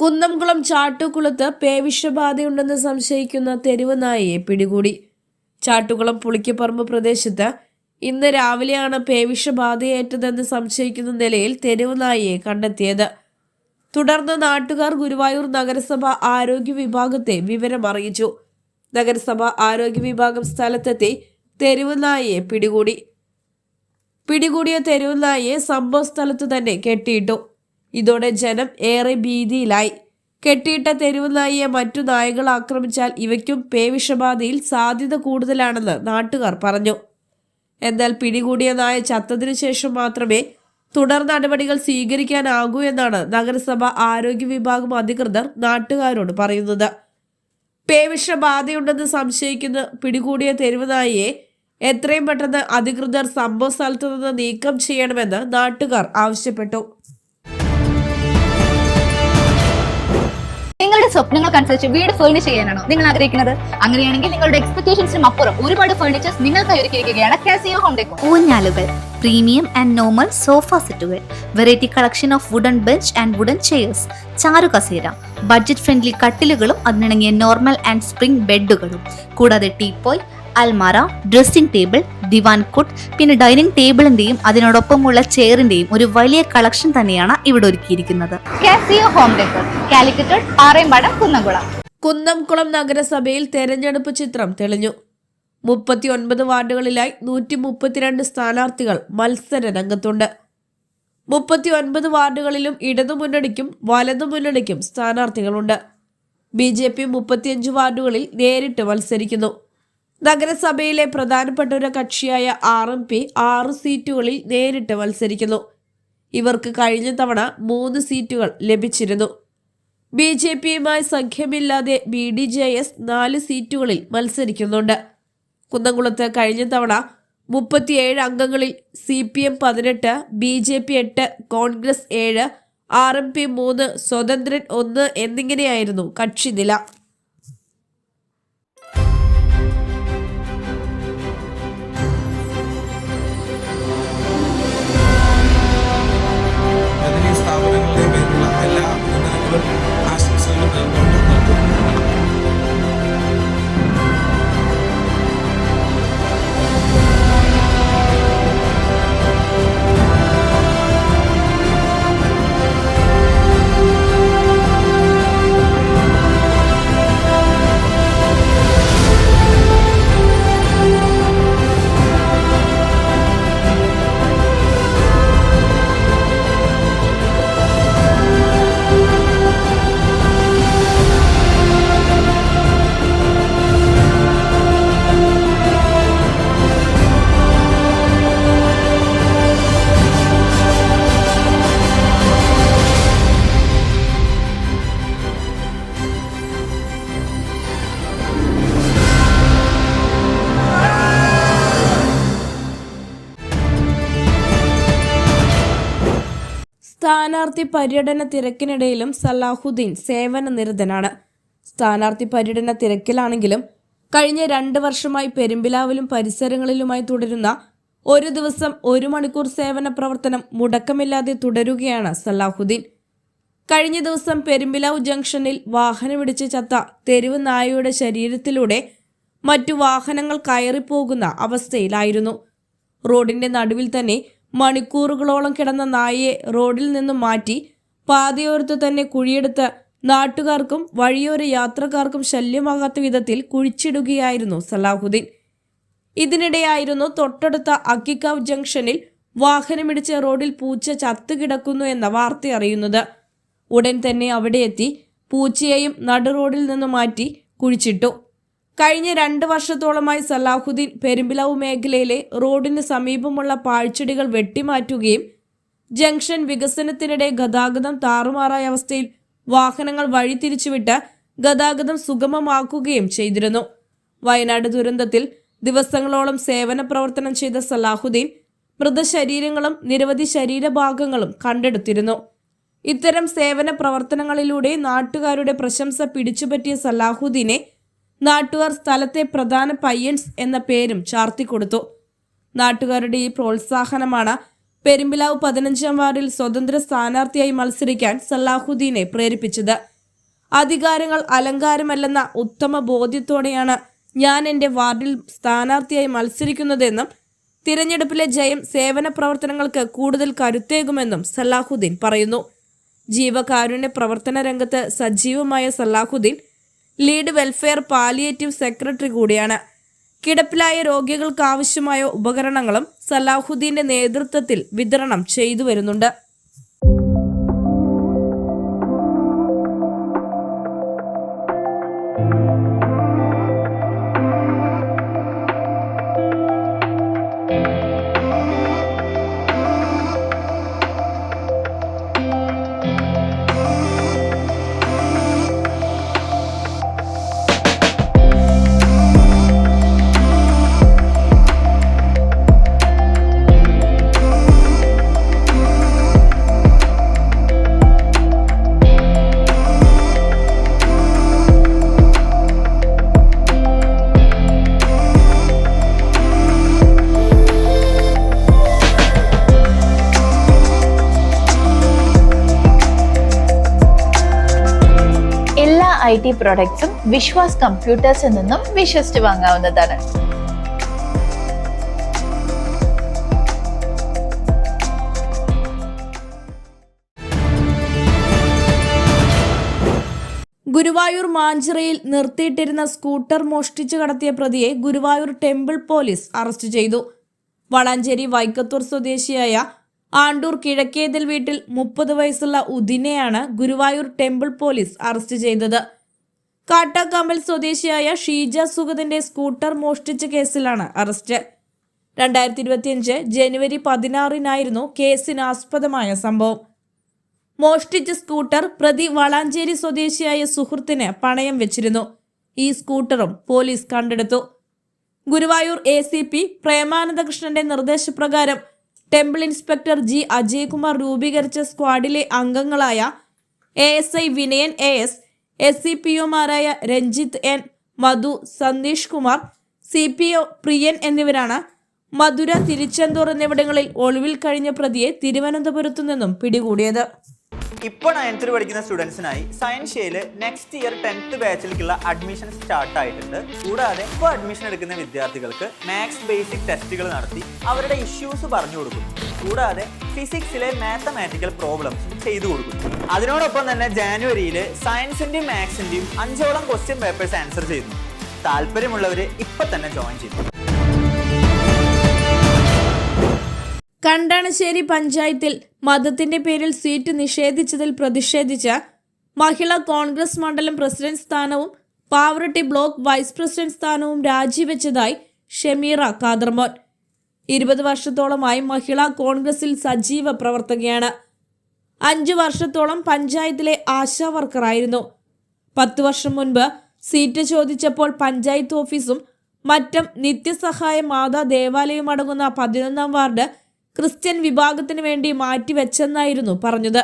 കുന്നംകുളം ചാട്ടുകുളത്ത് പേവിഷബാധയുണ്ടെന്ന് സംശയിക്കുന്ന തെരുവ് നായയെ പിടികൂടി. ചാട്ടുകുളം പുളിക്കപ്പറമ്പ് പ്രദേശത്ത് ഇന്ന് രാവിലെയാണ് പേവിഷബാധയേറ്റതെന്ന് സംശയിക്കുന്ന നിലയിൽ തെരുവ് നായയെ കണ്ടെത്തിയത്. തുടർന്ന് നാട്ടുകാർ ഗുരുവായൂർ നഗരസഭ ആരോഗ്യ വിഭാഗത്തെ വിവരം അറിയിച്ചു. നഗരസഭ ആരോഗ്യ വിഭാഗം സ്ഥലത്തെത്തി തെരുവ് നായയെ പിടികൂടിയ തെരുവ് നായയെ സംഭവ സ്ഥലത്തു തന്നെ കെട്ടിയിട്ടു. ഇതോടെ ജനം ഏറെ ഭീതിയിലായി. കെട്ടിയിട്ട തെരുവ് നായയെ മറ്റു നായകൾ ആക്രമിച്ചാൽ ഇവയ്ക്കും പേവിഷബാധയിൽ സാധ്യത കൂടുതലാണെന്ന് നാട്ടുകാർ പറഞ്ഞു. എന്നാൽ പിടികൂടിയ നായ ചത്തതിനു ശേഷം മാത്രമേ തുടർ നടപടികൾ സ്വീകരിക്കാനാകൂ എന്നാണ് നഗരസഭ ആരോഗ്യ വിഭാഗം അധികൃതർ നാട്ടുകാരോട് പറയുന്നത്. പേവിഷബാധയുണ്ടെന്ന് സംശയിക്കുന്ന പിടികൂടിയ തെരുവ് നായയെ എത്രയും പെട്ടെന്ന് അധികൃതർ സംഭവ സ്ഥലത്തു നിന്ന് നീക്കം ചെയ്യണമെന്ന് നാട്ടുകാർ ആവശ്യപ്പെട്ടു. നിങ്ങളുടെ സ്വപ്നങ്ങൾക്കനുസരിച്ച് വീട് ഫേർണിഷ് ചെയ്യാനാണോ നിങ്ങൾ ആഗ്രഹിക്കുന്നത്? അങ്ങനെയാണെങ്കിൽ നിങ്ങളുടെ എക്സ്പെക്ടേഷൻസിനും അപ്പുറം ഒരുപാട് ഫേർണിച്ചേഴ്സ് നിങ്ങൾക്കായി ഒരുക്കിയിരിക്കുകയാണ് കാസിയോ ഹോം ഡെക്കോ. ഊഞ്ഞാലുകൾ, പ്രീമിയം ആൻഡ് നോർമൽ സോഫ സെറ്റുകൾ, variety collection of wooden bench and wooden chairs, ചാരുകസേര, ബഡ്ജറ്റ് ഫ്രണ്ട്ലി കട്ടിലുകളും അതിനിണങ്ങിയ നോർമൽ ആൻഡ് സ്പ്രിംഗ് ബെഡുകളും, കൂടാതെ ടീപ്പോയ്, അൽമാര, ഡ്രസ്സിംഗ് ടേബിൾ, ദിവാൻ കുട്ട്, പിന്നെ ഡൈനിങ് ടേബിളിന്റെയും അതിനോടൊപ്പമുള്ള ചെയറിന്റെയും ഒരു വലിയ കളക്ഷൻ തന്നെയാണ് ഇവിടെ ഒരുക്കിയിരിക്കുന്നത്. Casio home decor, Calicut, Parayampadam, Kunnamkulam. Kunnamkulam നഗരസഭയിൽ തെരഞ്ഞെടുപ്പ് ചിത്രം തെളിഞ്ഞു. 39 വാർഡുകളിലായി 132 സ്ഥാനാർത്ഥികൾ മത്സര രംഗത്തുണ്ട്. 39 വാർഡുകളിലും ഇടതുമുന്നണിക്കും വലതുമുന്നണിക്കും സ്ഥാനാർത്ഥികളുണ്ട്. BJP 35 വാർഡുകളിൽ നേരിട്ട് മത്സരിക്കുന്നു. നഗരസഭയിലെ പ്രധാനപ്പെട്ട ഒരു കക്ഷിയായ RMP 6 സീറ്റുകളിൽ നേരിട്ട് മത്സരിക്കുന്നു. ഇവർക്ക് കഴിഞ്ഞ തവണ 3 സീറ്റുകൾ ലഭിച്ചിരുന്നു. BJPയുമായി സഖ്യമില്ലാതെ BDJS 4 സീറ്റുകളിൽ മത്സരിക്കുന്നുണ്ട്. കുന്നംകുളത്ത് കഴിഞ്ഞ തവണ 37 അംഗങ്ങളിൽ CPM 18, BJP 8, കോൺഗ്രസ് 7, RMP 3, സ്വതന്ത്രൻ 1 എന്നിങ്ങനെയായിരുന്നു കക്ഷിനില. സ്ഥാപനങ്ങളുടെ പേരിലുള്ള എല്ലാ അഭിനന്ദനങ്ങളും ആശംസകളും നൽകുന്നു. സ്ഥാനാർത്ഥി പര്യടന തിരക്കിനിടയിലും സലാഹുദ്ദീൻ സേവന നിരതനാണ്. സ്ഥാനാർത്ഥി പര്യടന തിരക്കിലാണെങ്കിലും കഴിഞ്ഞ 2 വർഷമായി പെരുമ്പിലാവിലും പരിസരങ്ങളിലുമായി തുടരുന്ന ഒരു ദിവസം 1 മണിക്കൂർ സേവന പ്രവർത്തനം മുടക്കമില്ലാതെ തുടരുകയാണ് സലാഹുദ്ദീൻ. കഴിഞ്ഞ ദിവസം പെരുമ്പിലാവ് ജംഗ്ഷനിൽ വാഹനമിടിച്ച് ചത്ത തെരുവ് നായയുടെ ശരീരത്തിലൂടെ മറ്റു വാഹനങ്ങൾ കയറിപ്പോകുന്ന അവസ്ഥയിലായിരുന്നു. റോഡിന്റെ നടുവിൽ തന്നെ മണിക്കൂറുകളോളം കിടന്ന നായയെ റോഡിൽ നിന്നും മാറ്റി പാതയോരത്ത് തന്നെ കുഴിയെടുത്ത് നാട്ടുകാർക്കും വഴിയോര യാത്രക്കാർക്കും ശല്യമാകാത്ത വിധത്തിൽ കുഴിച്ചിടുകയായിരുന്നു സലാഹുദ്ദീൻ. ഇതിനിടെയായിരുന്നു തൊട്ടടുത്ത അക്കിക്കാവ് ജംഗ്ഷനിൽ വാഹനമിടിച്ച് റോഡിൽ പൂച്ച ചത്തുകിടക്കുന്നു എന്ന വാർത്ത അറിയുന്നത്. ഉടൻ തന്നെ അവിടെ എത്തി പൂച്ചയെയും നടു റോഡിൽ നിന്ന് മാറ്റി കുഴിച്ചിട്ടു. കഴിഞ്ഞ 2 വർഷത്തോളമായി സലാഹുദ്ദീൻ പെരുമ്പിലാവ് മേഖലയിലെ റോഡിന് സമീപമുള്ള പാഴ്ചെടികൾ വെട്ടിമാറ്റുകയും ജംഗ്ഷൻ വികസനത്തിനിടെ ഗതാഗതം താറുമാറായ അവസ്ഥയിൽ വാഹനങ്ങൾ വഴിതിരിച്ചുവിട്ട് ഗതാഗതം സുഗമമാക്കുകയും ചെയ്തിരുന്നു. വയനാട് ദുരന്തത്തിൽ ദിവസങ്ങളോളം സേവന പ്രവർത്തനം ചെയ്ത സലാഹുദ്ദീൻ മൃതശരീരങ്ങളും നിരവധി ശരീരഭാഗങ്ങളും കണ്ടെടുത്തിരുന്നു. ഇത്തരം സേവന പ്രവർത്തനങ്ങളിലൂടെ നാട്ടുകാരുടെ പ്രശംസ പിടിച്ചുപറ്റിയ സലാഹുദ്ദീനെ നാട്ടുകാർ സ്ഥലത്തെ പ്രധാന പയ്യൻസ് എന്ന പേരും ചാർത്തിക്കൊടുത്തു. നാട്ടുകാരുടെ ഈ പ്രോത്സാഹനമാണ് പെരുമ്പിലാവ് 15-ാം വാർഡിൽ സ്വതന്ത്ര സ്ഥാനാർത്ഥിയായി മത്സരിക്കാൻ സലാഹുദ്ദീനെ പ്രേരിപ്പിച്ചത്. അധികാരങ്ങൾ അലങ്കാരമല്ലെന്ന ഉത്തമ ബോധ്യത്തോടെയാണ് ഞാൻ എൻ്റെ വാർഡിൽ സ്ഥാനാർത്ഥിയായി മത്സരിക്കുന്നതെന്നും തിരഞ്ഞെടുപ്പിലെ ജയം സേവന പ്രവർത്തനങ്ങൾക്ക് കൂടുതൽ കരുത്തേകുമെന്നും സലാഹുദ്ദീൻ പറയുന്നു. ജീവകാരുണ്യ പ്രവർത്തന രംഗത്ത് സജീവമായ Salahuddin lead welfare palliative secretary കൂടിയാണ്. കിടപ്പിലായ രോഗികൾക്ക് ആവശ്യമായ ഉപകരണങ്ങളും സലാഹുദ്ദീന്റെ നേതൃത്വത്തിൽ വിതരണം ചെയ്തു വരുന്നുണ്ട്. IT പ്രോഡക്ട്സും വിശ്വാസ് കമ്പ്യൂട്ടേഴ്സിൽ നിന്നും വിശ്വസിച്ച് വാങ്ങാവുന്നതാണ്. ഗുരുവായൂർ മാഞ്ചിറയിൽ നിർത്തിയിട്ടിരുന്ന സ്കൂട്ടർ മോഷ്ടിച്ചു കടത്തിയ പ്രതിയെ ഗുരുവായൂർ ടെമ്പിൾ പോലീസ് അറസ്റ്റ് ചെയ്തു. വളാഞ്ചേരി വൈക്കത്തൂർ സ്വദേശിയായ ആണ്ടൂർ കിഴക്കേതിൽ വീട്ടിൽ 30 വയസ്സുള്ള ഉദിനെയാണ് ഗുരുവായൂർ ടെമ്പിൾ പോലീസ് അറസ്റ്റ് ചെയ്തത്. കാട്ടാക്കമ്പൽ സ്വദേശിയായ ഷീജ സുഗതിന്റെ സ്കൂട്ടർ മോഷ്ടിച്ച കേസിലാണ് അറസ്റ്റ്. 2025 ജനുവരി 16 കേസിനാസ്പദമായ സംഭവം. മോഷ്ടിച്ച സ്കൂട്ടർ പ്രതി വളാഞ്ചേരി സ്വദേശിയായ സുഹൃത്തിന് പണയം വെച്ചിരുന്നു. ഈ സ്കൂട്ടറും പോലീസ് കണ്ടെടുത്തു. ഗുരുവായൂർ ACP പ്രേമാനന്ദകൃഷ്ണന്റെ നിർദ്ദേശപ്രകാരം ടെമ്പിൾ ഇൻസ്പെക്ടർ G അജയ്കുമാർ രൂപീകരിച്ച സ്ക്വാഡിലെ അംഗങ്ങളായ ASI Vinayan AS, SCPOമാരായ Ranjith N, മധു, സന്തീഷ് കുമാർ, CPO പ്രിയൻ എന്നിവരാണ് മധുര, തിരുച്ചെന്തൂർ എന്നിവിടങ്ങളിൽ ഒളിവിൽ കഴിഞ്ഞ പ്രതിയെ തിരുവനന്തപുരത്തു നിന്നും പിടികൂടിയത്. ഇപ്പോൾ 9th പഠിക്കുന്ന സ്റ്റുഡൻസിനായി സയൻസ് ഷെയിൽ നെക്സ്റ്റ് ഇയർ 10th ബാച്ചിലേക്കുള്ള അഡ്മിഷൻ സ്റ്റാർട്ട് ആയിട്ടുണ്ട്. കൂടാതെ ഇപ്പോൾ അഡ്മിഷൻ എടുക്കുന്ന വിദ്യാർത്ഥികൾക്ക് മാത്സ് ബേസിക് ടെസ്റ്റുകൾ നടത്തി അവരുടെ ഇഷ്യൂസ് പറഞ്ഞു കൊടുക്കും. കൂടാതെ ഫിസിക്സിലെ മാത്തമാറ്റിക്കൽ പ്രോബ്ലംസ് ചെയ്തു കൊടുക്കും. അതിനോടൊപ്പം തന്നെ ജാനുവരിയിൽ സയൻസിന്റെയും മാത്സിന്റെയും 5ഓളം ക്വസ്റ്റ്യൻ പേപ്പേഴ്സ് ആൻസർ ചെയ്യുന്നു. താല്പര്യമുള്ളവർ ഇപ്പം തന്നെ ജോയിൻ ചെയ്തു. കണ്ടാണശ്ശേരി പഞ്ചായത്തിൽ മതത്തിന്റെ പേരിൽ സീറ്റ് നിഷേധിച്ചതിൽ പ്രതിഷേധിച്ച് മഹിളാ കോൺഗ്രസ് മണ്ഡലം പ്രസിഡന്റ് സ്ഥാനവും പാവറട്ടി ബ്ലോക്ക് വൈസ് പ്രസിഡന്റ് സ്ഥാനവും രാജിവെച്ചതായി ഷമീറ ഖാദർമോൻ. 20 വർഷത്തോളമായി മഹിളാ കോൺഗ്രസിൽ സജീവ പ്രവർത്തകയാണ്. 5 വർഷത്തോളം പഞ്ചായത്തിലെ ആശാ വർക്കറായിരുന്നു. 10 വർഷം മുൻപ് സീറ്റ് ചോദിച്ചപ്പോൾ പഞ്ചായത്ത് ഓഫീസും മറ്റും നിത്യസഹായ മാതാ ദേവാലയവും അടങ്ങുന്ന 11ാം വാർഡ് ക്രിസ്ത്യൻ വിഭാഗത്തിന് വേണ്ടി മാറ്റിവെച്ചെന്നായിരുന്നു പറഞ്ഞത്.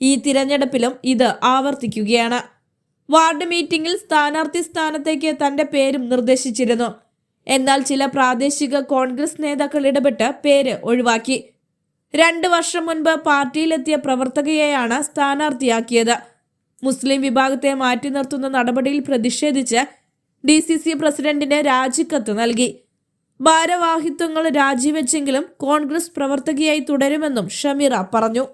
ഈ തിരഞ്ഞെടുപ്പിലും ഇത് ആവർത്തിക്കുകയാണ്. വാർഡ് മീറ്റിംഗിൽ സ്ഥാനാർത്ഥി സ്ഥാനത്തേക്ക് തന്റെ പേരും നിർദ്ദേശിച്ചിരുന്നു. എന്നാൽ ചില പ്രാദേശിക കോൺഗ്രസ് നേതാക്കൾ ഇടപെട്ട് പേര് ഒഴിവാക്കി. 2 വർഷം മുൻപ് പാർട്ടിയിലെത്തിയ പ്രവർത്തകയെയാണ് സ്ഥാനാർത്ഥിയാക്കിയത്. മുസ്ലിം വിഭാഗത്തെ മാറ്റി നിർത്തുന്ന നടപടിയിൽ പ്രതിഷേധിച്ച് DCC പ്രസിഡന്റിന് രാജിക്കത്ത് നൽകി. ഭാരവാഹിത്വങ്ങൾ രാജിവെച്ചെങ്കിലും കോൺഗ്രസ് പ്രവർത്തകയായി തുടരുമെന്നും ഷമീറ പറഞ്ഞു.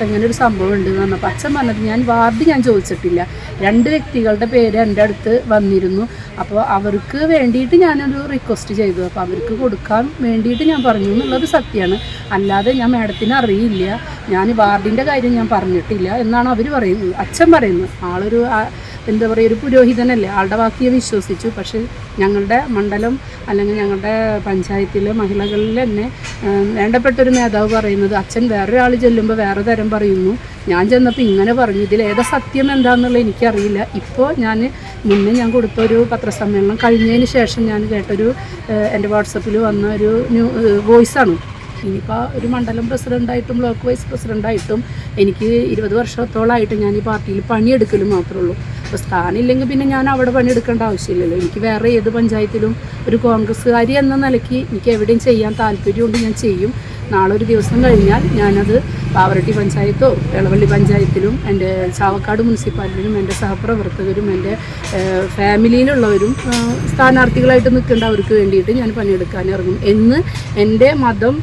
അങ്ങനെ ഒരു സംഭവം ഉണ്ട് എന്ന് പറഞ്ഞപ്പോൾ അച്ഛൻ പറഞ്ഞത് ഞാൻ ചോദിച്ചിട്ടില്ല. 2 വ്യക്തികളുടെ പേര് എൻ്റെ അടുത്ത് വന്നിരുന്നു. അപ്പോൾ അവർക്ക് വേണ്ടിയിട്ട് ഞാനൊരു റിക്വസ്റ്റ് ചെയ്തു. അപ്പോൾ അവർക്ക് കൊടുക്കാൻ വേണ്ടിയിട്ട് ഞാൻ പറഞ്ഞു എന്നുള്ളത് സത്യമാണ്. അല്ലാതെ ഞാൻ മാഡത്തിന് അറിയില്ല, ഞാൻ വാർഡിൻ്റെ കാര്യം ഞാൻ പറഞ്ഞിട്ടില്ല എന്നാണ് അവർ പറയുന്നത്. അച്ഛൻ പറയുന്നത് ആളൊരു എന്താ പറയുക, ഒരു പുരോഹിതനല്ലേ, ആളുടെ വാക്കിയെ വിശ്വസിച്ചു. പക്ഷേ ഞങ്ങളുടെ മണ്ഡലം അല്ലെങ്കിൽ ഞങ്ങളുടെ പഞ്ചായത്തിലെ മഹിളകളിൽ തന്നെ വേണ്ടപ്പെട്ടൊരു നേതാവ് പറയുന്നത് അച്ഛൻ വേറൊരാൾ ചെല്ലുമ്പോൾ വേറെ തരം പറയുന്നു. ഞാൻ ചെന്നപ്പോൾ ഇങ്ങനെ പറഞ്ഞു. ഇതിലേതാ സത്യം എന്താണെന്നുള്ളത് എനിക്കറിയില്ല. ഇപ്പോൾ മുന്നേ ഞാൻ കൊടുത്തൊരു പത്രസമ്മേളനം കഴിഞ്ഞതിന് ശേഷം ഞാൻ കേട്ടൊരു എൻ്റെ വാട്സപ്പിൽ വന്ന ഒരു വോയിസാണ്. ഇനിയിപ്പോൾ ഒരു മണ്ഡലം പ്രസിഡൻ്റായിട്ടും ബ്ലോക്ക് വൈസ് പ്രസിഡൻ്റായിട്ടും എനിക്ക് 20 വർഷത്തോളമായിട്ട് ഞാൻ ഈ പാർട്ടിയിൽ പണിയെടുക്കലും മാത്രമേ ഉള്ളൂ. അപ്പോൾ സ്ഥാനമില്ലെങ്കിൽ പിന്നെ ഞാൻ അവിടെ പണിയെടുക്കേണ്ട ആവശ്യമില്ലല്ലോ. എനിക്ക് വേറെ ഏത് പഞ്ചായത്തിലും ഒരു കോൺഗ്രസ്സുകാരി എന്ന നിലയ്ക്ക് എനിക്ക് എവിടെയും ചെയ്യാൻ താല്പര്യമുണ്ട്, ഞാൻ ചെയ്യും. നാളെ ഒരു ദിവസം കഴിഞ്ഞാൽ ഞാനത് പാവറട്ടി പഞ്ചായത്തോ എളവള്ളി പഞ്ചായത്തിലും എൻ്റെ ചാവക്കാട് മുനിസിപ്പാലിറ്റിയിലും എൻ്റെ സഹപ്രവർത്തകരും എൻ്റെ ഫാമിലിയിലുള്ളവരും സ്ഥാനാർത്ഥികളായിട്ട് നിൽക്കേണ്ട അവർക്ക് വേണ്ടിയിട്ട് ഞാൻ പണിയെടുക്കാൻ ഇറങ്ങും എന്ന് എൻ്റെ മതം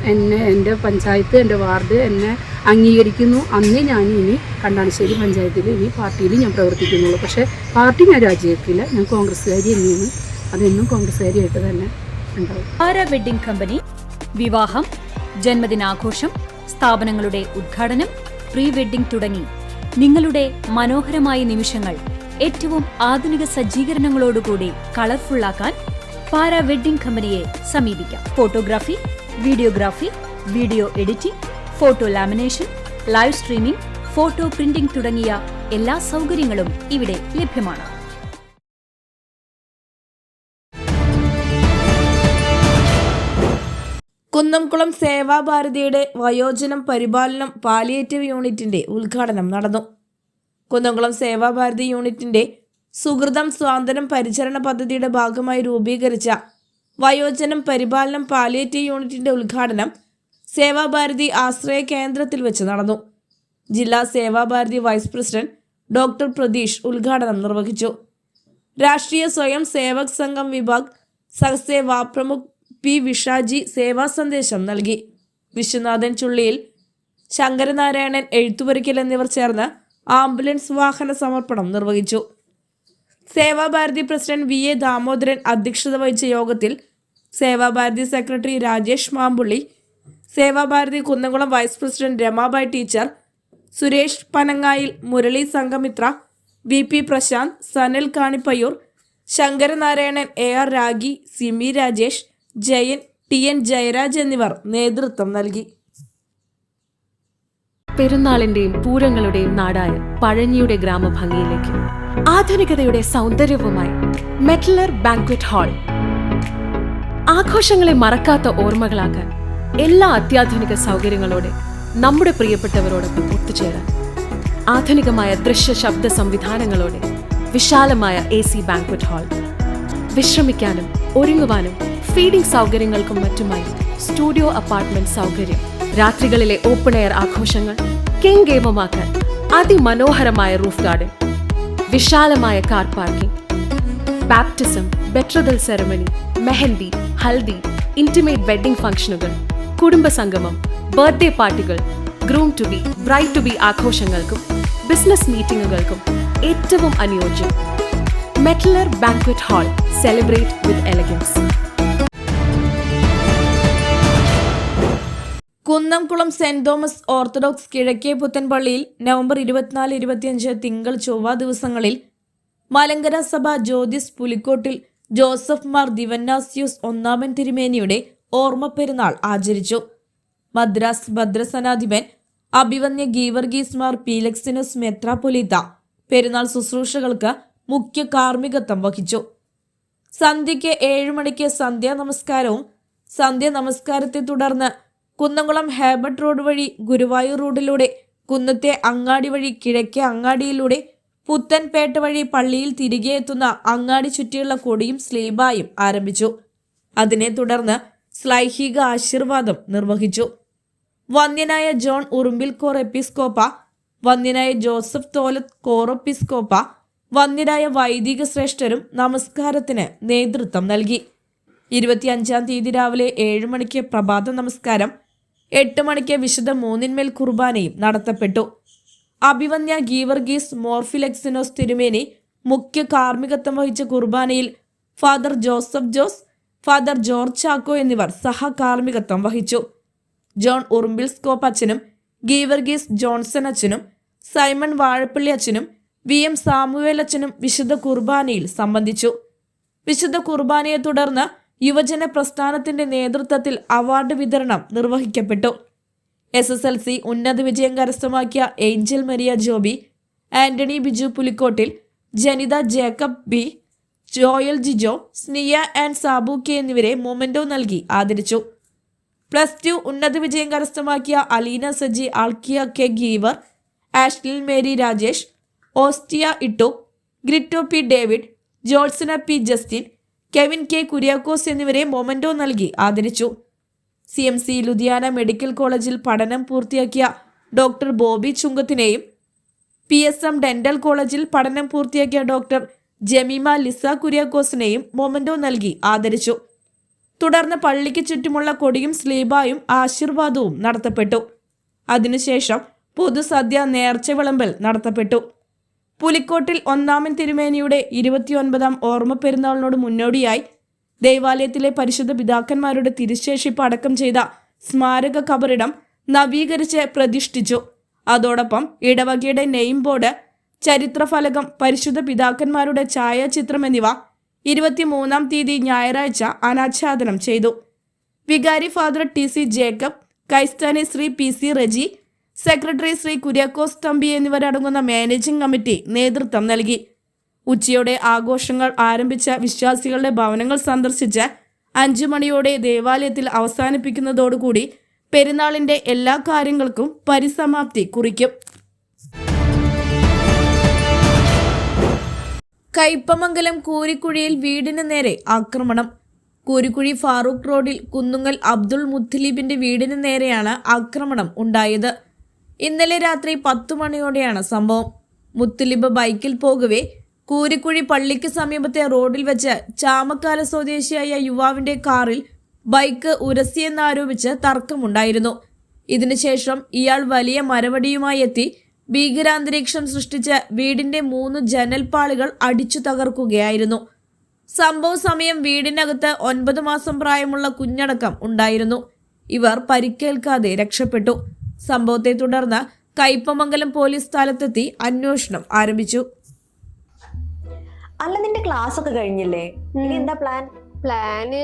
എൻ്റെ പഞ്ചായത്ത് എൻ്റെ വാർഡ് എന്നെ അംഗീകരിക്കുന്നു. അന്ന് ഞാൻ ഇനി കണ്ടാണശ്ശേരി പഞ്ചായത്തിൽ ഇനി പാർട്ടിയിൽ ഞാൻ പ്രവർത്തിക്കുന്നുള്ളൂ. പക്ഷേ പാർട്ടി ഞാൻ രാജിവെക്കില്ല. ഞാൻ കോൺഗ്രസ്സുകാരി തന്നെയാണ്. അതെന്നും കോൺഗ്രസ്സുകാരിയായിട്ട് തന്നെ ഉണ്ടാവും. പാര വെഡ്ഡിംഗ് കമ്പനി വിവാഹം, ജന്മദിനാഘോഷം, സ്ഥാപനങ്ങളുടെ ഉദ്ഘാടനം, പ്രീ വെഡ്ഡിംഗ് തുടങ്ങി നിങ്ങളുടെ മനോഹരമായ നിമിഷങ്ങൾ ഏറ്റവും ആധുനിക സജ്ജീകരണങ്ങളോടുകൂടി കളർഫുള്ളാക്കാൻ പാര വെഡ്ഡിംഗ് കമ്പനിയെ സമീപിക്കാം. Photography, videography, video editing, photo lamination, live streaming, photo printing തുടങ്ങിയ എല്ലാ സൗകര്യങ്ങളും ഇവിടെ ലഭ്യമാണ്. കുന്നംകുളം സേവാഭാരതിയുടെ വയോജനം പരിപാലനം പാലിയേറ്റീവ് യൂണിറ്റിന്റെ ഉദ്ഘാടനം നടന്നു. കുന്നംകുളം സേവാഭാരതി യൂണിറ്റിന്റെ സുഹൃതം സ്വാതന്ത്ര്യം പരിചരണ പദ്ധതിയുടെ ഭാഗമായി രൂപീകരിച്ച വയോജനം പരിപാലനം പാലിയേറ്റീവ് യൂണിറ്റിന്റെ ഉദ്ഘാടനം സേവാഭാരതി ആശ്രയ കേന്ദ്രത്തിൽ വെച്ച് നടന്നു. ജില്ലാ Seva Bharati vice president doctor Pratheesh ഉദ്ഘാടനം നിർവഹിച്ചു. രാഷ്ട്രീയ സ്വയം സേവക് സംഘം വിഭാഗ് സഹസേവാ പ്രമുഖ് പി വിഷാജി സേവാ സന്ദേശം നൽകി. വിശ്വനാഥൻ ചുള്ളിയിൽ, ശങ്കരനാരായണൻ എഴുത്തുപുരയ്ക്കൽ എന്നിവർ ചേർന്ന് ആംബുലൻസ് വാഹന സമർപ്പണം നിർവഹിച്ചു. Sevabharati president V A Damodaran അധ്യക്ഷത വഹിച്ച യോഗത്തിൽ Sevabharati secretary Rajesh Mampulli, Sevabharati Kunnamkulam vice president Ramabai teacher, Suresh Panangayil, Murali Sanghamitra, V P Prashanth, Sanal Kanippayyur, Sankaranarayanan, A R Ragi, Simi Rajesh, Jayan, T N Jayaraj എന്നിവർ നേതൃത്വം നൽകി. പെരുന്നാളിന്റെയും പൂരങ്ങളുടെയും നാടായ പഴഞ്ഞിയുടെ ഗ്രാമഭംഗിയിലേക്ക് ആധുനികതയുടെ സൗന്ദര്യവുമായി മെറ്റലർ ബാങ്ക്വറ്റ് ഹാൾ. ആഘോഷങ്ങളെ മറക്കാത്ത ഓർമ്മകളാക്കാൻ എല്ലാ അത്യാധുനിക സൗകര്യങ്ങളോടെ നമ്മുടെ പ്രിയപ്പെട്ടവരോടൊപ്പം ഒത്തുചേരാൻ ആധുനികമായ ദൃശ്യ ശബ്ദ സംവിധാനങ്ങളോടെ വിശാലമായ AC ബാങ്ക്വറ്റ് ഹാൾ. വിശ്രമിക്കാനും ഒരുങ്ങുവാനും ഫീഡിംഗ് സൗകര്യങ്ങൾക്കും മറ്റുമായി സ്റ്റുഡിയോ അപ്പാർട്ട്മെന്റ് സൗകര്യം. രാത്രികളിലെ ഓപ്പൺ എയർ ആഘോഷങ്ങൾ കെങ്കേമമാക്കാൻ അതിമനോഹരമായ റൂഫ് ഗാർഡൻ, വിശാലമായ car parking, baptism, betrothal ceremony, mehndi, haldi, intimate wedding ഫംഗ്ഷനുകൾ, കുടുംബസംഗമം, ബർത്ത്ഡേ പാർട്ടികൾ, groom to be, bride to be ആഘോഷങ്ങൾക്കും ബിസിനസ് മീറ്റിംഗുകൾക്കും ഏറ്റവും അനുയോജ്യം. മെറ്റലർ banquet hall. Celebrate with elegance. Kunnamkulam Saint Thomas Orthodox കിഴക്കേ പുത്തൻപള്ളിയിൽ നവംബർ 24-25 തിങ്കൾ ചൊവ്വ ദിവസങ്ങളിൽ മലങ്കര സഭ ജ്യോതിസ് പുലിക്കോട്ടിൽ ജോസഫ് മാർ ദിവന്നാസ്യൂസ് ഒന്നാമൻ തിരുമേനിയുടെ ഓർമ്മ പെരുന്നാൾ ആചരിച്ചു. മദ്രാസ് ഭദ്രസനാധിപൻ അഭിവന്യ ഗീവർഗീസ് മാർ പീലക്സിനസ് മെത്രാപ്പൊലീത്ത പെരുന്നാൾ ശുശ്രൂഷകൾക്ക് മുഖ്യ കാർമ്മികത്വം വഹിച്ചു. സന്ധ്യയ്ക്ക് 7 മണിക്ക് സന്ധ്യാ നമസ്കാരവും സന്ധ്യ നമസ്കാരത്തെ തുടർന്ന് കുന്നംകുളം ഹേബർട്ട് റോഡ് വഴി ഗുരുവായൂർ റോഡിലൂടെ കുന്നത്തെ അങ്ങാടി വഴി കിഴക്കേ അങ്ങാടിയിലൂടെ പുത്തൻപേട്ട വഴി പള്ളിയിൽ തിരികെ എത്തുന്ന അങ്ങാടി ചുറ്റിയുള്ള കൊടിയും സ്ലീബായും ആരംഭിച്ചു. അതിനെ തുടർന്ന് ശ്ലൈഹിക ആശീർവാദം നിർവഹിച്ചു. വന്യനായ ജോൺ ഉറുമ്പിൽ കോർ എപ്പിസ്കോപ്പ, വന്യനായ ജോസഫ് തോലത്ത് കോറോപ്പിസ്കോപ്പ, വന്യരായ വൈദിക ശ്രേഷ്ഠരും നമസ്കാരത്തിന് നേതൃത്വം നൽകി. 25-ാം തീയതി രാവിലെ 7 മണിക്ക് പ്രഭാത നമസ്കാരം, 8 മണിക്ക് വിശുദ്ധ മൂന്നിന്മേൽ കുർബാനയും നടത്തപ്പെട്ടു. അഭിവന്യ ഗീവർഗീസ് മോർഫിലെക്സിനോസ് തിരുമേനി മുഖ്യ കാർമ്മികത്വം വഹിച്ച കുർബാനയിൽ father Joseph Jose, father George Chacko എന്നിവർ സഹകാർമ്മികത്വം വഹിച്ചു. ജോൺ ഉറുമ്പിൽസ്കോപ്പ് അച്ഛനും ഗീവർഗീസ് ജോൺസൺ അച്ഛനും സൈമൺ വാഴപ്പള്ളി അച്ഛനും VM സാമുവേൽ അച്ഛനും വിശുദ്ധ കുർബാനയിൽ സംബന്ധിച്ചു. വിശുദ്ധ കുർബാനയെ തുടർന്ന് യുവജന പ്രസ്ഥാനത്തിന്റെ നേതൃത്വത്തിൽ അവാർഡ് വിതരണം നിർവഹിക്കപ്പെട്ടു. SSLC ഉന്നത വിജയം കരസ്ഥമാക്കിയ Angel Maria Joby, Antony Biju Pulikottil, Janitha Jacob B, Joel Jijo, Sniya and Sabu K എന്നിവരെ മൊമെന്റോ നൽകി ആദരിച്ചു. +2 ഉന്നത വിജയം കരസ്ഥമാക്കിയ Aleena Saji, Alkia K Geevar, Ashlin Mary Rajesh, Ostia Ittu, Grito P David, Jolsana P Justin, Kevin K Kuriakose എന്നിവരെ മൊമെന്റോ നൽകി ആദരിച്ചു. CMC ലുധിയാന മെഡിക്കൽ കോളേജിൽ പഠനം പൂർത്തിയാക്കിയ ഡോക്ടർ ബോബി ചുങ്കത്തിനെയും PSM ഡെന്റൽ കോളേജിൽ പഠനം പൂർത്തിയാക്കിയ ഡോക്ടർ ജമീമ ലിസ കുര്യാക്കോസിനെയും മൊമന്റോ നൽകി ആദരിച്ചു. തുടർന്ന് പള്ളിക്ക് ചുറ്റുമുള്ള കൊടിയും സ്ലീബായും ആശീർവാദവും നടത്തപ്പെട്ടു. അതിനുശേഷം പൊതുസദ്യ നേർച്ച വിളമ്പൽ നടത്തപ്പെട്ടു. പുലിക്കോട്ടിൽ ഒന്നാമൻ തിരുമേനിയുടെ 29ാം ഓർമ്മ പെരുന്നാളിനോട് മുന്നോടിയായി ദേവാലയത്തിലെ പരിശുദ്ധ പിതാക്കന്മാരുടെ തിരുശേഷിപ്പ് അടക്കം ചെയ്ത സ്മാരക കബറിടം നവീകരിച്ച് പ്രതിഷ്ഠിച്ചു. അതോടൊപ്പം ഇടവകയുടെ നെയിം ബോർഡ്, ചരിത്രഫലകം, പരിശുദ്ധ പിതാക്കന്മാരുടെ ഛായാചിത്രം എന്നിവ 23-ാം തീയതി ഞായറാഴ്ച അനാച്ഛാദനം ചെയ്തു. വികാരി ഫാദർ TC ജേക്കബ്, കൈസ്ഥാനി ശ്രീ PC റജി, സെക്രട്ടറി ശ്രീ കുര്യാക്കോസ് തമ്പി എന്നിവരടങ്ങുന്ന മാനേജിംഗ് കമ്മിറ്റി നേതൃത്വം നൽകി. ഉച്ചയോടെ ആഘോഷങ്ങൾ ആരംഭിച്ച വിശ്വാസികളുടെ ഭവനങ്ങൾ സന്ദർശിച്ച് 5 മണിയോടെ ദേവാലയത്തിൽ അവസാനിപ്പിക്കുന്നതോടുകൂടി പെരുന്നാളിന്റെ എല്ലാ കാര്യങ്ങൾക്കും പരിസമാപ്തി കുറിക്കും. കയ്പമംഗലം കൂരിക്കുഴിയിൽ വീടിന് നേരെ ആക്രമണം. കൂരിക്കുഴി ഫാറൂഖ് റോഡിൽ കുന്നുങ്ങൽ അബ്ദുൾ മുത്തലീബിന്റെ വീടിന് നേരെയാണ് ആക്രമണം ഉണ്ടായത്. ഇന്നലെ രാത്രി 10 മണിയോടെയാണ് സംഭവം. മുത്തലീബ് ബൈക്കിൽ പോകവേ കൂരിക്കുഴി പള്ളിക്ക് സമീപത്തെ റോഡിൽ വെച്ച് ചാമക്കാല സ്വദേശിയായ യുവാവിന്റെ കാറിൽ ബൈക്ക് ഉരസിയെന്നാരോപിച്ച് തർക്കമുണ്ടായിരുന്നു. ഇതിനുശേഷം ഇയാൾ വലിയ മരവടിയുമായി എത്തി ഭീകരാന്തരീക്ഷം സൃഷ്ടിച്ച് വീടിന്റെ 3 ജനൽപ്പാളികൾ അടിച്ചു തകർക്കുകയായിരുന്നു. സംഭവ സമയം വീടിനകത്ത് 9 മാസം പ്രായമുള്ള കുഞ്ഞടക്കം ഉണ്ടായിരുന്നു. ഇവർ പരിക്കേൽക്കാതെ രക്ഷപ്പെട്ടു. സംഭവത്തെ തുടർന്ന് കയ്പമംഗലം പോലീസ് സ്ഥലത്തെത്തി അന്വേഷണം ആരംഭിച്ചു. അല്ല, നിന്റെ ക്ലാസ് ഒക്കെ കഴിഞ്ഞില്ലേ? ഇനി എന്താ പ്ലാൻ? പ്ലാന്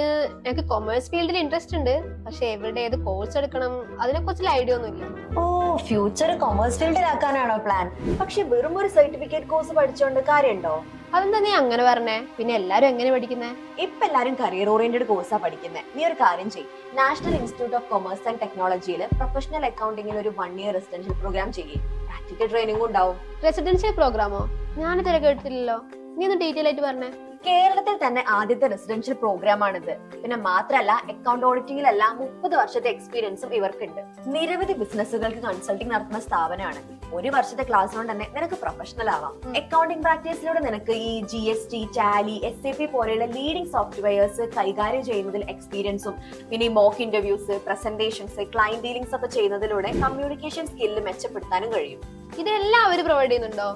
എനിക്ക് കൊമേഴ്സ് ഫീൽഡിൽ ഇൻട്രസ്റ്റ് ഉണ്ട്, പക്ഷെ എവിടെ ഏത് കോഴ്സ് എടുക്കണം അതിനെ കുറിച്ചുള്ള ഐഡിയ ഒന്നുമില്ല. ഓ, ഫ്യൂച്ചർ കൊമേഴ്സ് ഫീൽഡിലാക്കാനാണോ പ്ലാൻ? പക്ഷെ വെറും ഒരു സർട്ടിഫിക്കറ്റ് കോഴ്സ് പഠിച്ചോണ്ട് കാര്യമുണ്ടോ? അതെന്താ നീ അങ്ങനെ പറഞ്ഞേ? പിന്നെ എല്ലാരും എങ്ങനെ പഠിക്കുന്നേ? ഇപ്പൊ എല്ലാരും കരിയർ ഓറിയന്റഡ് കോഴ്സാ പഠിക്കുന്നത്. നീ ഒരു കാര്യം ചെയ്യ്, national Institute of Commerce and ടെക്നോളജിയിൽ പ്രൊഫഷണൽ അക്കൗണ്ടിങ്ങിൽ ഒരു 1 ഇയർ റെസിഡൻഷ്യൽ പ്രോഗ്രാം ചെയ്യേ. പ്രാക്ടിക്കൽ ട്രെയിനിങ് ഉണ്ടാവും. റെസിഡൻഷ്യൽ പ്രോഗ്രാമോ? ഞാനിതുവരെ കേട്ടിട്ടില്ലല്ലോ. നീ ഒന്ന് ഡീറ്റെയിൽ ആയിട്ട് പറഞ്ഞേ. കേരളത്തിൽ തന്നെ ആദ്യത്തെ റെസിഡൻഷ്യൽ പ്രോഗ്രാം ആണിത്. പിന്നെ മാത്രല്ല, അക്കൗണ്ട് ഓഡിറ്റിംഗിലെല്ലാം 30 വർഷത്തെ എക്സ്പീരിയൻസും ഇവർക്കുണ്ട്. നിരവധി ബിസിനസ്സുകൾക്ക് കൺസൾട്ടിംഗ് നടത്തുന്ന സ്ഥാപനമാണ്. 1 വർഷത്തെ ക്ലാസ് കൊണ്ട് തന്നെ നിനക്ക് പ്രൊഫഷണൽ ആവാം. അക്കൗണ്ടിംഗ് പ്രാക്ടീസിലൂടെ നിനക്ക് ഈ GST, ടാലി, SAP പോലെയുള്ള ലീഡിംഗ് സോഫ്റ്റ്വെയർസ് കൈകാര്യം ചെയ്യുന്നതിൽ എക്സ്പീരിയൻസും പിന്നെ mock interviews, presentations, client dealings ഒക്കെ ചെയ്യുന്നതിലൂടെ കമ്മ്യൂണിക്കേഷൻ സ്കില്ല് മെച്ചപ്പെടുത്താനും കഴിയും. ഇതെല്ലാം അവര് പ്രൊവൈഡ് ചെയ്യുന്നുണ്ടോ?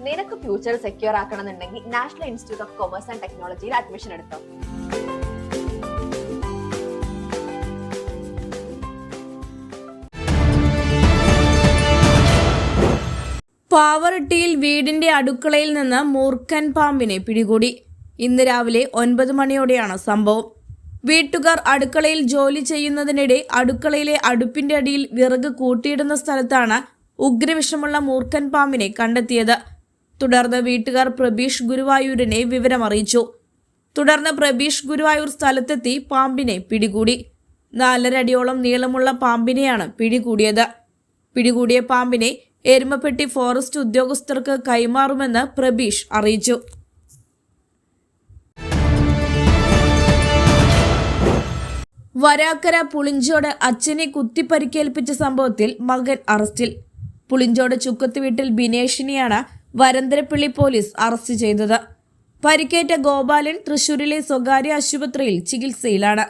നിനക്ക് ഫ്യൂച്ചർ സെക്യൂർ ആക്കണമെന്നുണ്ടെങ്കിൽ National Institute of Commerce and ടെക്നോളജിയിൽ അഡ്മിഷൻ എടുത്തോ. പാവറട്ടിയിൽ വീടിന്റെ അടുക്കളയിൽ നിന്ന് മൂർഖൻ പാമ്പിനെ പിടികൂടി. ഇന്ന് രാവിലെ 9 മണിയോടെയാണ് സംഭവം. വീട്ടുകാർ അടുക്കളയിൽ ജോലി ചെയ്യുന്നതിനിടെ അടുക്കളയിലെ അടുപ്പിന്റെ അടിയിൽ വിറക് കൂട്ടിയിടുന്ന സ്ഥലത്താണ് ഉഗ്രവിഷമുള്ള മൂർഖൻ പാമ്പിനെ കണ്ടെത്തിയത്. തുടർന്ന് വീട്ടുകാർ പ്രബീഷ് ഗുരുവായൂരിനെ വിവരമറിയിച്ചു. തുടർന്ന് പ്രബീഷ് ഗുരുവായൂർ സ്ഥലത്തെത്തി പാമ്പിനെ പിടികൂടി. 4.5 അടിയോളം നീളമുള്ള പാമ്പിനെയാണ് പിടികൂടിയത്. പിടികൂടിയ പാമ്പിനെ എരുമപ്പെട്ടി ഫോറസ്റ്റ് ഉദ്യോഗസ്ഥർക്ക് കൈമാറുമെന്ന് പ്രബീഷ് അറിയിച്ചു. വരാക്കര പുളിഞ്ചോട് അച്ഛനെ കുത്തിപ്പരിക്കേൽപ്പിച്ച സംഭവത്തിൽ മകൻ അറസ്റ്റിൽ. പുളിഞ്ചോട് ചുക്കത്ത് വീട്ടിൽ ബിനേഷിനെയാണ് വരന്തരപ്പള്ളി പോലീസ് അറസ്റ്റ് ചെയ്തത്. പരിക്കേറ്റ ഗോപാലൻ തൃശൂരിലെ സ്വകാര്യ ആശുപത്രിയിൽ ചികിത്സയിലാണ്.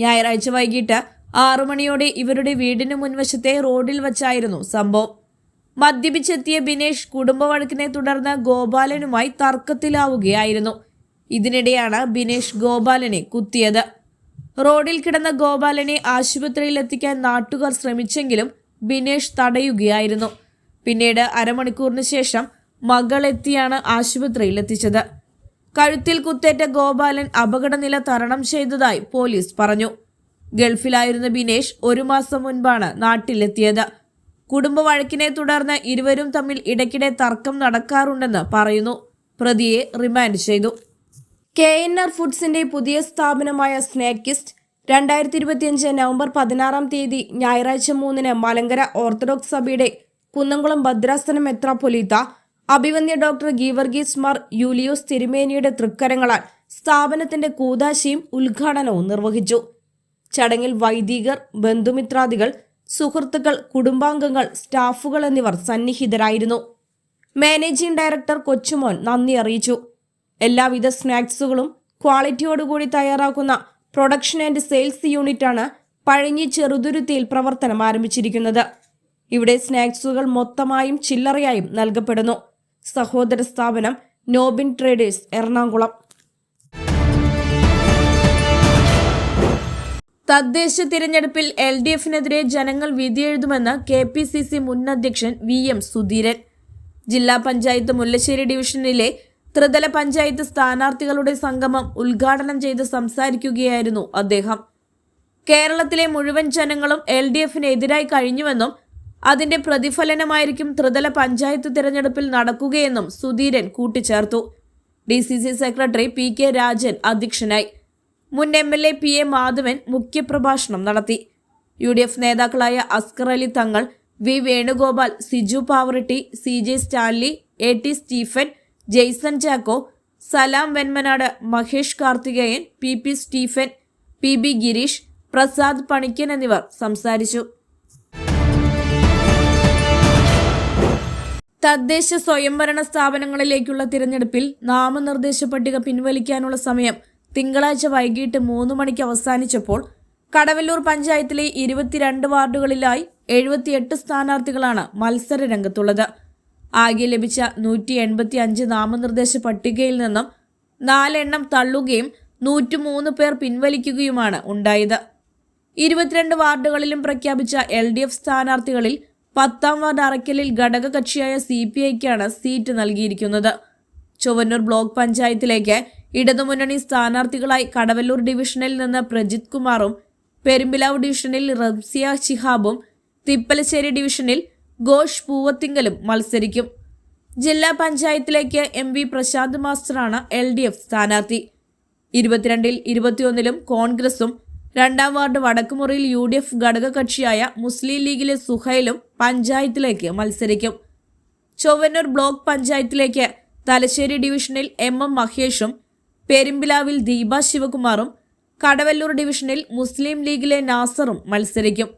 ഞായറാഴ്ച വൈകിട്ട് 6 മണിയോടെ ഇവരുടെ വീടിന് മുൻവശത്തെ റോഡിൽ വച്ചായിരുന്നു സംഭവം. മദ്യപിച്ചെത്തിയ ബിനേഷ് കുടുംബവഴക്കിനെ തുടർന്ന് ഗോപാലനുമായി തർക്കത്തിലാവുകയായിരുന്നു. ഇതിനിടെയാണ് ബിനേഷ് ഗോപാലനെ കുത്തിയത്. റോഡിൽ കിടന്ന ഗോപാലനെ ആശുപത്രിയിൽ എത്തിക്കാൻ നാട്ടുകാർ ശ്രമിച്ചെങ്കിലും ബിനേഷ് തടയുകയായിരുന്നു. പിന്നീട് അരമണിക്കൂറിന് ശേഷം മകളെത്തിയാണ് ആശുപത്രിയിൽ എത്തിച്ചത്. കഴുത്തിൽ കുത്തേറ്റ ഗോപാലൻ അപകടനില തരണം ചെയ്തതായി പോലീസ് പറഞ്ഞു. ഗൾഫിലായിരുന്ന ബിനേഷ് 1 മാസം മുൻപാണ് നാട്ടിലെത്തിയത്. കുടുംബ വഴക്കിനെ തുടർന്ന് ഇരുവരും തമ്മിൽ ഇടയ്ക്കിടെ തർക്കം നടക്കാറുണ്ടെന്ന് പറയുന്നു. പ്രതിയെ റിമാൻഡ് ചെയ്തു. KNR ഫുഡ്സിന്റെ പുതിയ സ്ഥാപനമായ സ്നേക്കിസ്റ്റ് 2025 നവംബർ 16 തീയതി ഞായറാഴ്ച 3-ന് മലങ്കര ഓർത്തഡോക്സ് സഭയുടെ കുന്നംകുളം ഭദ്രാസനം മെത്രാപ്പൊലീത്ത അഭിവന്യ ഡോക്ടർ ഗീവർഗീസ് മാർ യൂലിയോസ് തിരുമേനിയുടെ തൃക്കരങ്ങളാൽ സ്ഥാപനത്തിന്റെ കൂദാശയും ഉദ്ഘാടനവും നിർവഹിച്ചു. ചടങ്ങിൽ വൈദികർ, ബന്ധുമിത്രാദികൾ, സുഹൃത്തുക്കൾ, കുടുംബാംഗങ്ങൾ, സ്റ്റാഫുകൾ എന്നിവർ സന്നിഹിതരായിരുന്നു. മാനേജിംഗ് ഡയറക്ടർ കൊച്ചുമോൻ നന്ദി അറിയിച്ചു. എല്ലാവിധ സ്നാക്സുകളും ക്വാളിറ്റിയോടുകൂടി തയ്യാറാക്കുന്ന പ്രൊഡക്ഷൻ ആൻഡ് സെയിൽസ് യൂണിറ്റാണ് പഴഞ്ഞി ചെറുതുരുത്തിയിൽ പ്രവർത്തനം ആരംഭിച്ചിരിക്കുന്നത്. ഇവിടെ സ്നാക്സുകൾ മൊത്തമായും ചില്ലറയായും നൽകപ്പെടുന്നു. സഹോദര സ്ഥാപനം നോബിൻ ട്രേഡേഴ്സ്, എറണാകുളം. തദ്ദേശ തിരഞ്ഞെടുപ്പിൽ LDFനെതിരെ ജനങ്ങൾ വിധിയെഴുതുമെന്ന് KPCC മുൻ അധ്യക്ഷൻ VM സുധീരൻ. ജില്ലാ പഞ്ചായത്ത് മുല്ലശ്ശേരി ഡിവിഷനിലെ ത്രിതല പഞ്ചായത്ത് സ്ഥാനാർത്ഥികളുടെ സംഗമം ഉദ്ഘാടനം ചെയ്ത് സംസാരിക്കുകയായിരുന്നു അദ്ദേഹം. കേരളത്തിലെ മുഴുവൻ ജനങ്ങളും LDFനെതിരായി കഴിഞ്ഞുവെന്നും അതിന്റെ പ്രതിഫലനമായിരിക്കും ത്രിതല പഞ്ചായത്ത് തിരഞ്ഞെടുപ്പിൽ നടക്കുകയെന്നും സുധീരൻ കൂട്ടിച്ചേർത്തു. DCC സെക്രട്ടറി PK രാജൻ അധ്യക്ഷനായി. മുൻ MLA PA മാധവൻ മുഖ്യപ്രഭാഷണം നടത്തി. UDF നേതാക്കളായ Askar Ali Thangal, V Venugopal, Siju Pavaratty, CJ Stanley, AT Stephen, Jaison Chacko, Salam Venmanad, Mahesh Karthikeyan, PP Stephen, PB Girish, Prasad Panikkan എന്നിവർ സംസാരിച്ചു. തദ്ദേശ സ്വയംഭരണ സ്ഥാപനങ്ങളിലേക്കുള്ള തിരഞ്ഞെടുപ്പിൽ നാമനിർദ്ദേശ പട്ടിക പിൻവലിക്കാനുള്ള സമയം തിങ്കളാഴ്ച വൈകിട്ട് 3 മണിക്ക് അവസാനിച്ചപ്പോൾ കടവല്ലൂർ പഞ്ചായത്തിലെ 22 വാർഡുകളിലായി 78 സ്ഥാനാർത്ഥികളാണ് മത്സര രംഗത്തുള്ളത്. ആകെ ലഭിച്ച 185 നാമനിർദ്ദേശ പട്ടികയിൽ നിന്നും 4 എണ്ണം തള്ളുകയും 103 പേർ പിൻവലിക്കുകയുമാണ് ഉണ്ടായത്. 22 വാർഡുകളിലും പ്രഖ്യാപിച്ച LDF സ്ഥാനാർത്ഥികളിൽ 10ാം വാർഡ് അറയ്ക്കലിൽ ഘടകകക്ഷിയായ CPIക്കാണ് സീറ്റ് നൽകിയിരിക്കുന്നത്. ചൊവ്വന്നൂർ ബ്ലോക്ക് പഞ്ചായത്തിലേക്ക് ഇടതുമുന്നണി സ്ഥാനാർത്ഥികളായി കടവല്ലൂർ ഡിവിഷനിൽ നിന്ന് പ്രജിത് കുമാറും, പെരുമ്പിലാവ് ഡിവിഷനിൽ റംസിയ ശിഹാബും, തിപ്പലശ്ശേരി ഡിവിഷനിൽ ഘോഷ് പൂവത്തിങ്കലും മത്സരിക്കും. ജില്ലാ പഞ്ചായത്തിലേക്ക് MV പ്രശാന്ത് മാസ്റ്ററാണ് LDF സ്ഥാനാർത്ഥി. 22-ൽ 21-ലും കോൺഗ്രസും, 2ാം വാർഡ് വടക്കുമുറിയിൽ UDF ഘടകകക്ഷിയായ മുസ്ലിം ലീഗിലെ സുഹൈലും പഞ്ചായത്തിലേക്ക് മത്സരിക്കും. ചൊവ്വന്നൂർ ബ്ലോക്ക് പഞ്ചായത്തിലേക്ക് തലശ്ശേരി ഡിവിഷനിൽ MM മഹേഷും, പെരുമ്പിലാവിൽ ദീപ ശിവകുമാറും, കടവല്ലൂർ ഡിവിഷനിൽ മുസ്ലിം ലീഗിലെ നാസറും മത്സരിക്കും.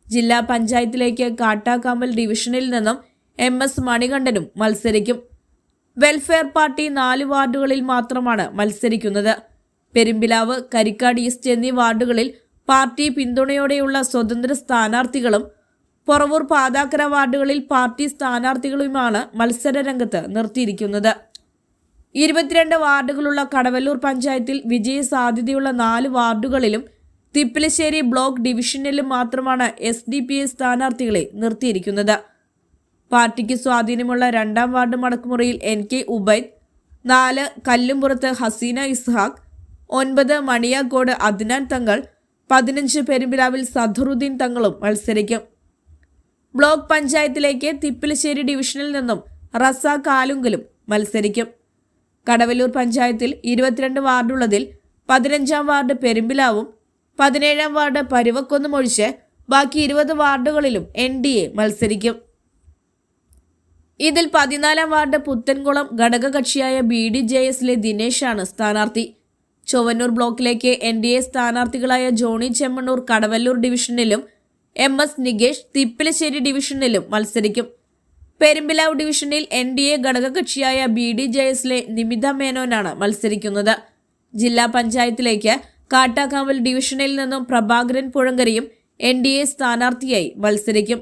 ജില്ലാ പഞ്ചായത്തിലേക്ക് കാട്ടാക്കാമ്പൽ ഡിവിഷനിൽ നിന്നും MS മണികണ്ഠനും മത്സരിക്കും. വെൽഫെയർ പാർട്ടി 4 വാർഡുകളിൽ മാത്രമാണ് മത്സരിക്കുന്നത്. പെരുമ്പിലാവ്, കരിക്കാട് ഈസ്റ്റ് എന്നീ വാർഡുകളിൽ പാർട്ടി പിന്തുണയോടെയുള്ള സ്വതന്ത്ര സ്ഥാനാർത്ഥികളും പൊറവൂർ, പാതാക്കര വാർഡുകളിൽ പാർട്ടി സ്ഥാനാർത്ഥികളുമാണ് മത്സര രംഗത്ത് നിർത്തിയിരിക്കുന്നത്. 22 വാർഡുകളുള്ള കടവല്ലൂർ പഞ്ചായത്തിൽ വിജയ സാധ്യതയുള്ള 4 വാർഡുകളിലും തിപ്പലശ്ശേരി ബ്ലോക്ക് ഡിവിഷനിലും മാത്രമാണ് SDPI സ്ഥാനാർത്ഥികളെ നിർത്തിയിരിക്കുന്നത്. പാർട്ടിക്ക് സ്വാധീനമുള്ള 2ാം വാർഡ് മടക്കുമുറിയിൽ NK ഉബൈദ്, 4 കല്ലുംപുറത്ത് ഹസീന ഇസ്ഹാഖ്, 9 മണിയാക്കോട് അദ്നാൻ തങ്ങൾ, 15 പെരുമ്പിലാവിൽ സദറുദ്ദീൻ തങ്ങളും മത്സരിക്കും. ബ്ലോക്ക് പഞ്ചായത്തിലേക്ക് തിപ്പലശ്ശേരി ഡിവിഷനിൽ നിന്നും റസാഖ് ആലുങ്കലും മത്സരിക്കും. കടവല്ലൂർ പഞ്ചായത്തിൽ 22 വാർഡുള്ളതിൽ 15ാം വാർഡ് പെരുമ്പിലാവും 17ാം വാർഡ് പരുവക്കൊന്നും ഒഴിച്ച് ബാക്കി 20 വാർഡുകളിലും NDA മത്സരിക്കും. ഇതിൽ 14ാം വാർഡ് പുത്തൻകുളം ഘടകകക്ഷിയായ BDJSലെ ദിനേശാണ് സ്ഥാനാർത്ഥി. ചൊവ്വന്നൂർ ബ്ലോക്കിലേക്ക് NDA സ്ഥാനാർത്ഥികളായ ജോണി ചെമ്മണ്ണൂർ കടവല്ലൂർ ഡിവിഷനിലും MS നികേഷ് തിപ്പലശ്ശേരി ഡിവിഷനിലും മത്സരിക്കും. പെരുമ്പിലാവ് ഡിവിഷനിൽ NDA ഘടകകക്ഷിയായ BDJSലെ നിമിത മേനോനാണ് മത്സരിക്കുന്നത്. ജില്ലാ പഞ്ചായത്തിലേക്ക് കാട്ടാക്കാമ്പൽ ഡിവിഷനിൽ നിന്നും പ്രഭാകരൻ പുഴങ്കരിയും NDA സ്ഥാനാർത്ഥിയായി മത്സരിക്കും.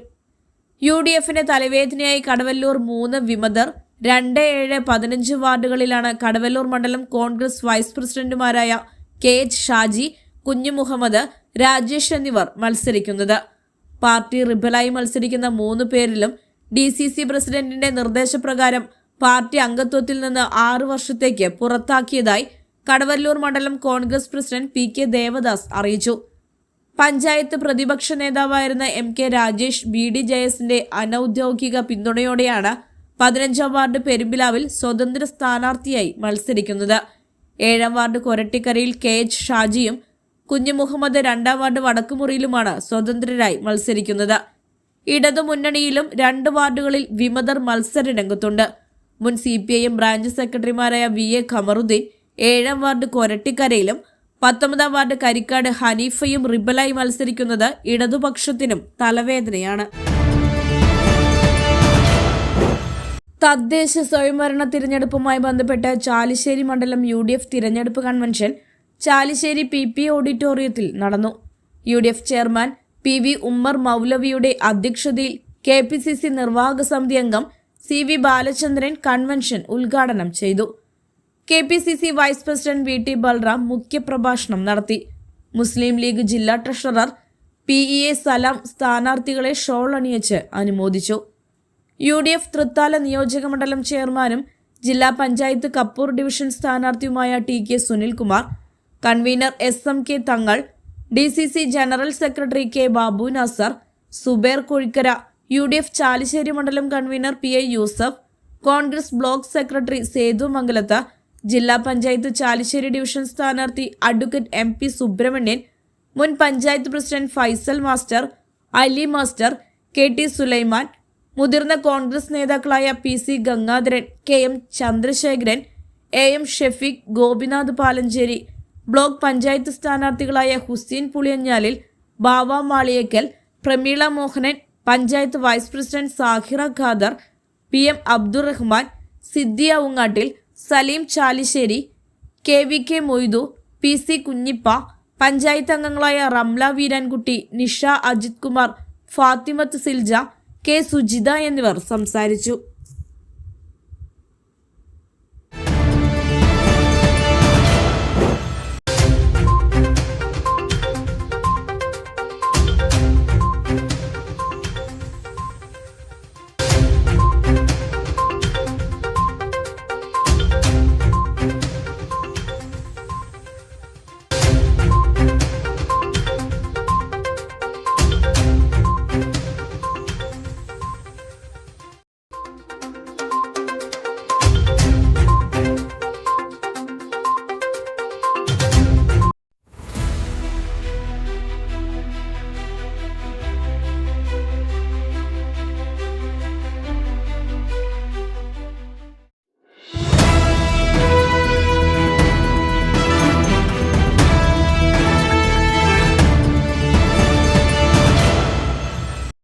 UDFന് തലവേദനയായി കടവല്ലൂർ 3 വിമതർ, 2, 7, 15 വാർഡുകളിലാണ് കടവല്ലൂർ മണ്ഡലം കോൺഗ്രസ് വൈസ് പ്രസിഡന്റുമാരായ KH ഷാജി, കുഞ്ഞു മുഹമ്മദ്, രാജേഷ് എന്നിവർ മത്സരിക്കുന്നത്. പാർട്ടി റിബലായി മത്സരിക്കുന്ന 3 പേരിലും DCC പ്രസിഡന്റിന്റെ നിർദ്ദേശപ്രകാരം പാർട്ടി അംഗത്വത്തിൽ നിന്ന് 6 വർഷത്തേക്ക് പുറത്താക്കിയതായി കടവല്ലൂർ മണ്ഡലം കോൺഗ്രസ് പ്രസിഡന്റ് PK ദേവദാസ് അറിയിച്ചു. പഞ്ചായത്ത് പ്രതിപക്ഷ നേതാവായിരുന്ന MK രാജേഷ് BDJSന്റെ അനൌദ്യോഗിക പിന്തുണയോടെയാണ് 15ാം വാർഡ് പെരുമ്പിലാവിൽ സ്വതന്ത്ര സ്ഥാനാർത്ഥിയായി മത്സരിക്കുന്നത്. 7ാം വാർഡ് കൊരട്ടിക്കരയിൽ KH ഷാജിയും കുഞ്ഞു മുഹമ്മദ് 2ാം വാർഡ് വടക്കുമുറിയിലുമാണ് സ്വതന്ത്രരായി മത്സരിക്കുന്നത്. ഇടതുമുന്നണിയിലും 2 വാർഡുകളിൽ വിമതർ മത്സര രംഗത്തുണ്ട്. മുൻ CPIM ബ്രാഞ്ച് സെക്രട്ടറിമാരായ VA ഖമറുദ്ദീൻ 7ാം വാർഡ് കൊരട്ടിക്കരയിലും 19-ാം വാർഡ് കരിക്കാട് ഹനീഫയും റിബലായി മത്സരിക്കുന്നത് ഇടതുപക്ഷത്തിനും തലവേദനയാണ്. തദ്ദേശ സ്വയംഭരണ തിരഞ്ഞെടുപ്പുമായി ബന്ധപ്പെട്ട് ചാലിശ്ശേരി മണ്ഡലം UDF തിരഞ്ഞെടുപ്പ് കൺവെൻഷൻ ചാലിശ്ശേരി PP ഓഡിറ്റോറിയത്തിൽ നടന്നു. UDF ചെയർമാൻ PV ഉമ്മർ മൗലവിയുടെ അധ്യക്ഷതയിൽ KPCC നിർവാഹക സമിതി അംഗം CV ബാലചന്ദ്രൻ കൺവെൻഷൻ ഉദ്ഘാടനം ചെയ്തു. KPCC vice president VT Balram മുഖ്യപ്രഭാഷണം നടത്തി. മുസ്ലിം ലീഗ് ജില്ലാ ട്രഷറർ PEA സലാം സ്ഥാനാർത്ഥികളെ ഷോൾ അണിയിച്ച് അനുമോദിച്ചു. UDF തൃത്താല നിയോജക മണ്ഡലം ചെയർമാനും ജില്ലാ പഞ്ചായത്ത് കപ്പൂർ ഡിവിഷൻ സ്ഥാനാർത്ഥിയുമായ TK Sunilkumar, convener SMK Thangal, DCC general secretary K Babu Nasar, Subair Kozhikkara, UDF Chalissery മണ്ഡലം convener PI Yusuf, Congress block secretary Sethu Mangalath, ജില്ലാ പഞ്ചായത്ത് ചാലിശ്ശേരി ഡിവിഷൻ സ്ഥാനാർത്ഥി അഡ്വക്കേറ്റ് MP സുബ്രഹ്മണ്യൻ, മുൻ panchayat president Faisal master, Ali master, KT Sulaiman, മുതിർന്ന കോൺഗ്രസ് നേതാക്കളായ PC Gangadharan, KM Chandrasekharan, AM Shefeeq, Gopinath Palanchery, block panchayat സ്ഥാനാർത്ഥികളായ Hussain Puliyanjalil, Bava Maliyekkal, Prameela Mohanan, panchayat vice president Sahira Khader, PM Abdurahman, Siddiya Oongattil, Saleem Chalissery, KVK Moidu, PC Kunjippa, panchayat അംഗങ്ങളായ റംല വീരാൻകുട്ടി, നിഷ അജിത് കുമാർ, ഫാത്തിമത്ത് സിൽജ, K സുജിത എന്നിവർ സംസാരിച്ചു.